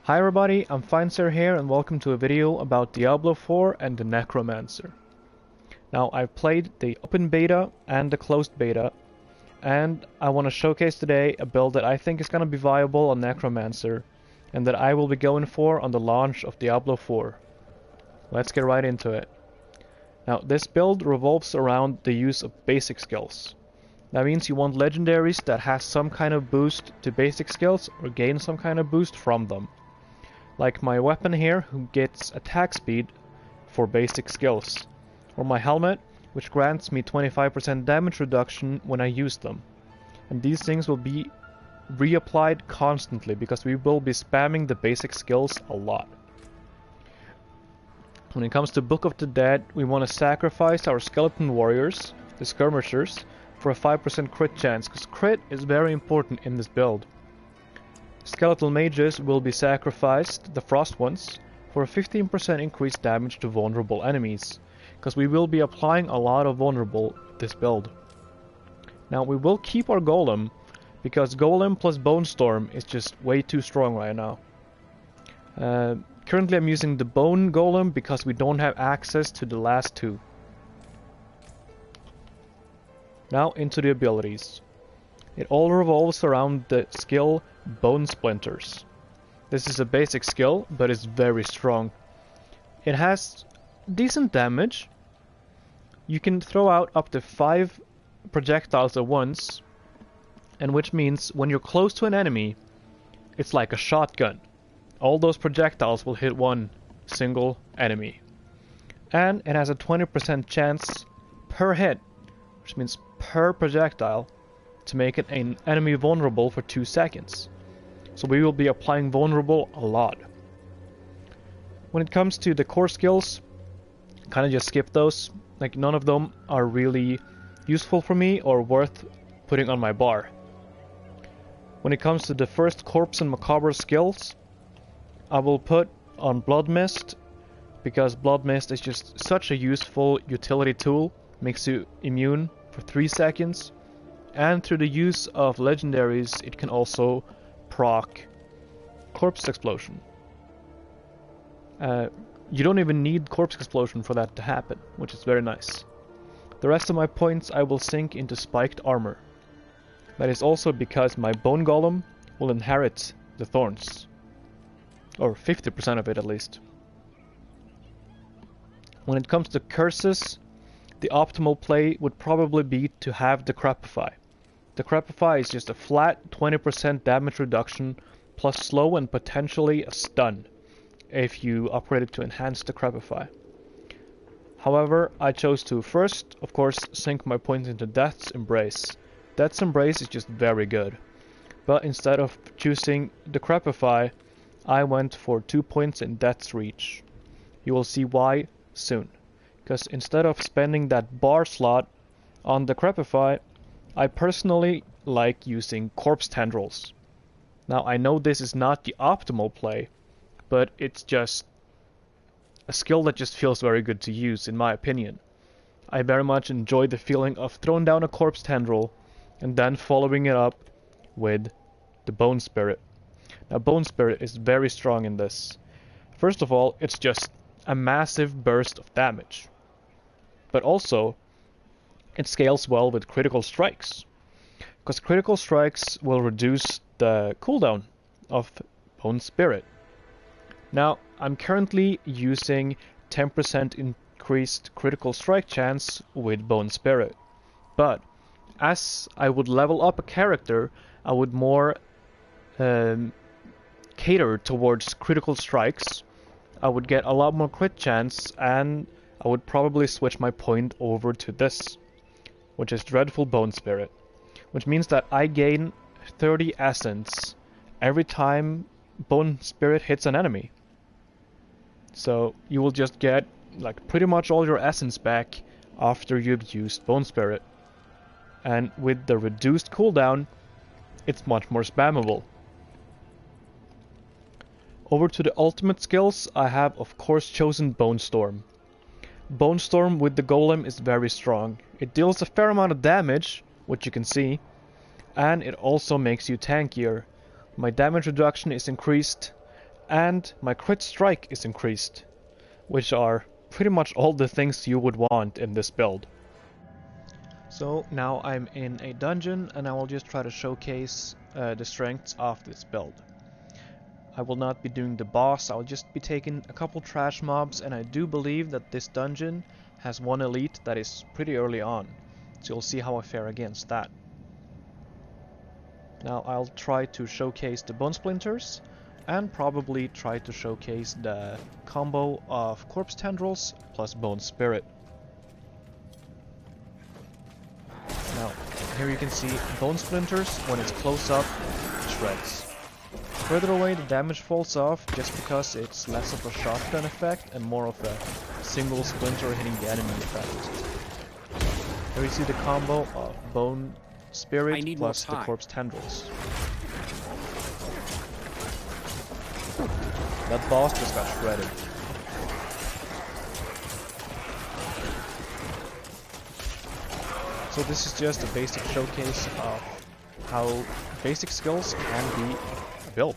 Hi everybody, I'm Finesir here and welcome to a video about Diablo 4 and the Necromancer. Now I've played the open beta and the closed beta, and I want to showcase today a build that I think is going to be viable on Necromancer and that I will be going for on the launch of Diablo 4. Let's get right into it. Now this build revolves around the use of basic skills. That means you want legendaries that has some kind of boost to basic skills or gain some kind of boost from them. Like my weapon here, who gets attack speed for basic skills. Or my helmet, which grants me 25% damage reduction when I use them. And these things will be reapplied constantly because we will be spamming the basic skills a lot. When it comes to Book of the Dead, we want to sacrifice our skeleton warriors, the skirmishers, for a 5% crit chance, because crit is very important in this build. Skeletal mages will be sacrificed, the frost ones, for a 15% increased damage to vulnerable enemies, because we will be applying a lot of vulnerable with this build. Now we will keep our golem, because golem plus bone storm is just way too strong right now. Currently I'm using the bone golem because we don't have access to the last two. Now into the abilities. It all revolves around the skill Bone Splinters. This is a basic skill, but it's very strong. It has decent damage. You can throw out up to 5 projectiles at once, and which means when you're close to an enemy, it's like a shotgun. All those projectiles will hit one single enemy. And it has a 20% chance per hit, which means per projectile, to make an enemy vulnerable for 2 seconds. So we will be applying vulnerable a lot. When it comes to the core skills, kind of just skip those. Like none of them are really useful for me or worth putting on my bar. When it comes to the first corpse and macabre skills, I will put on Blood Mist, because Blood Mist is just such a useful utility tool. Makes you immune for 3 seconds. And through the use of legendaries, it can also proc Corpse Explosion. You don't even need Corpse Explosion for that to happen, which is very nice. The rest of my points I will sink into Spiked Armor. That is also because my Bone Golem will inherit the Thorns. Or 50% of it at least. When it comes to curses, the optimal play would probably be to have Decrepify. Decrepify is just a flat 20% damage reduction plus slow and potentially a stun if you upgrade it to enhanced Decrepify. However, I chose to first, of course, sink my points into Death's Embrace. Death's Embrace is just very good. But instead of choosing Decrepify, I went for 2 points in Death's Reach. You will see why soon. Because instead of spending that bar slot on Decrepify, I personally like using Corpse Tendrils. Now I know this is not the optimal play, but it's just a skill that just feels very good to use in my opinion. I very much enjoy the feeling of throwing down a Corpse Tendril and then following it up with the Bone Spirit. Now Bone Spirit is very strong in this. First of all, it's just a massive burst of damage. But also, it scales well with critical strikes, because critical strikes will reduce the cooldown of Bone Spirit. Now, I'm currently using 10% increased critical strike chance with Bone Spirit, but as I would level up a character, I would more cater towards critical strikes. I would get a lot more crit chance, and I would probably switch my point over to this, which is Dreadful Bone Spirit, which means that I gain 30 essence every time Bone Spirit hits an enemy. So you will just get like pretty much all your essence back after you've used Bone Spirit. And with the reduced cooldown, it's much more spammable. Over to the ultimate skills, I have of course chosen Bone Storm. Bone Storm with the Golem is very strong. It deals a fair amount of damage, which you can see, and it also makes you tankier. My damage reduction is increased, And my crit strike is increased, which are pretty much all the things you would want in this build. So now I'm in a dungeon and I will just try to showcase the strengths of this build. I will not be doing the boss, I'll just be taking a couple trash mobs, and I do believe that this dungeon has one elite that is pretty early on, so you'll see how I fare against that. Now I'll try to showcase the bone splinters, and probably try to showcase the combo of corpse tendrils plus bone spirit. Now, here you can see bone splinters, when it's close up, shreds. Further away the damage falls off just because it's less of a shotgun effect and more of a single splinter hitting the enemy effect. Here you see the combo of bone spirit plus the corpse tendrils. That boss just got shredded. So this is just a basic showcase of how basic skills can be built.